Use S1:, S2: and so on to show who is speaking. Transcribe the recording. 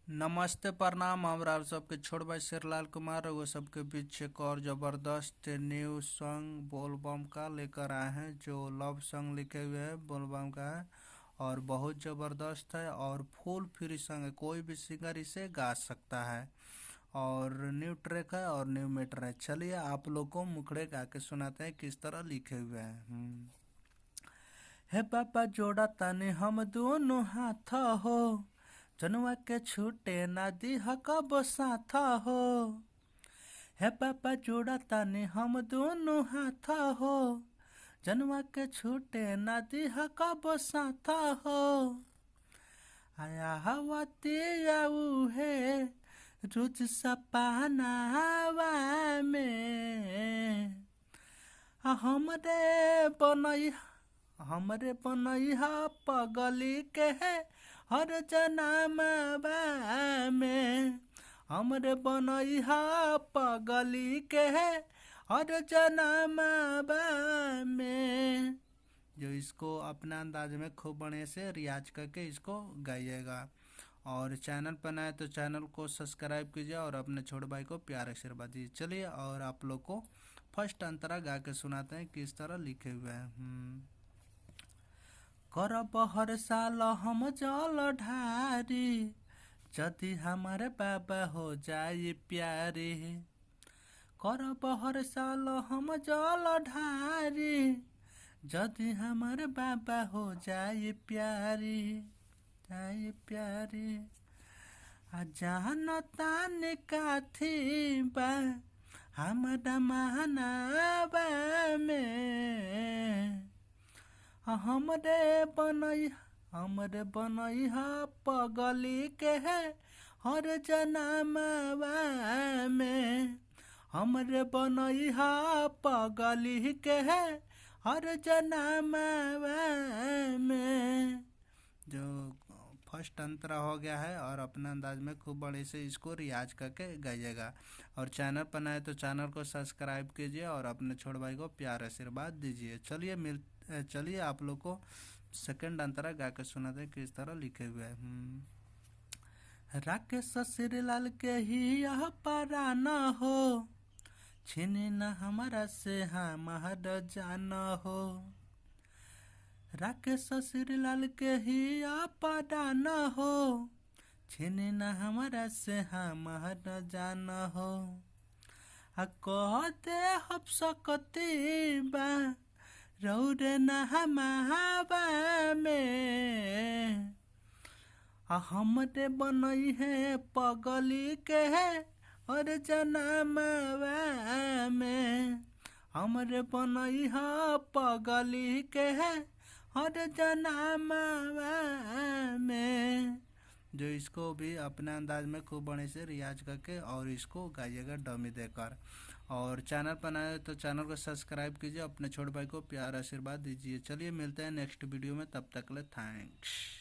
S1: नमस्ते प्रणाम। हमरा सबके छोट भाई शेरलाल कुमार वो सबके बीच एक और ज़बरदस्त न्यू सॉन्ग बोलबम का लेकर आए हैं, जो लव सॉन्ग लिखे हुए हैं बोलबम का है और बहुत ज़बरदस्त है और फुल फ्री सॉन्ग है। कोई भी सिंगर इसे गा सकता है और न्यू ट्रैक है और न्यू मैटर है। चलिए आप लोग को मुखड़े गा के सुनाते हैं किस तरह लिखे हुए हैं। हे पापा जोड़ा ताने हम दोनों हाथ हो, जनुआ के छूटे ना दी कब साथ हो। हे पापा जोड़ा ताने हम दोनों हाथ हो, जनुआ के छूटे ना दी कब साथ हो। आया हवाती आऊ है रोज सपना हवा में, हमरे बनैहा पगली के है हर जन्मवा में। हमरे बनैहा पगली के है हर जन्मवा में। जो इसको अपना अंदाज में खूब बढ़िया से रियाज करके इसको गाइएगा। और चैनल पर नए तो चैनल को सब्सक्राइब कीजिए और अपने छोटे भाई को प्यार आशीर्वाद दीजिए। चलिए और आप लोग को फर्स्ट अंतरा गा के सुनाते हैं किस तरह लिखे हुए हैं। करब हर साल हम जल ढारी, जदि हमारे बाबा हो जाए प्यारे। करब हर साल हम जल ढारी, जदि हमारे बाबा हो जाए प्यारी जाए प्यारी। आ जानता ने काथी बा हमारा महानाबा में। हमरे बनैहा पगली के है हर जन्मवा में। हमरे बनैहा पगली के है हर जन्मवा में। जो फर्स्ट अंतरा हो गया है और अपने अंदाज में खूब बड़े से इसको रियाज करके गाइएगा। और चैनल पर नए तो चैनल को सब्सक्राइब कीजिए और अपने छोटे भाई को प्यार आशीर्वाद दीजिए। चलिए आप लोग को सेकंड अंतरा गा के सुनाते हैं किस तरह लिखे हुए हैं। राकेश श्रीलाल के ही यह पराना हो, छीने न हमारा से हमार जान हो। राकेश श्रीलाल के ही परान हो, छीने न हमारा से हमार जान हो। कहते हम सकती बा रौरे न हमावा में। हमरे बनई है पगली के है और जन्मवा में। हमरे बनई है पगली के है हर जन्मवा में। जो इसको भी अपने अंदाज में खूब बड़े से रियाज करके और इसको गाइएगा डमी देकर। और चैनल पर नए तो चैनल को सब्सक्राइब कीजिए, अपने छोटे भाई को प्यार आशीर्वाद दीजिए। चलिए मिलते हैं नेक्स्ट वीडियो में, तब तक ले थैंक्स।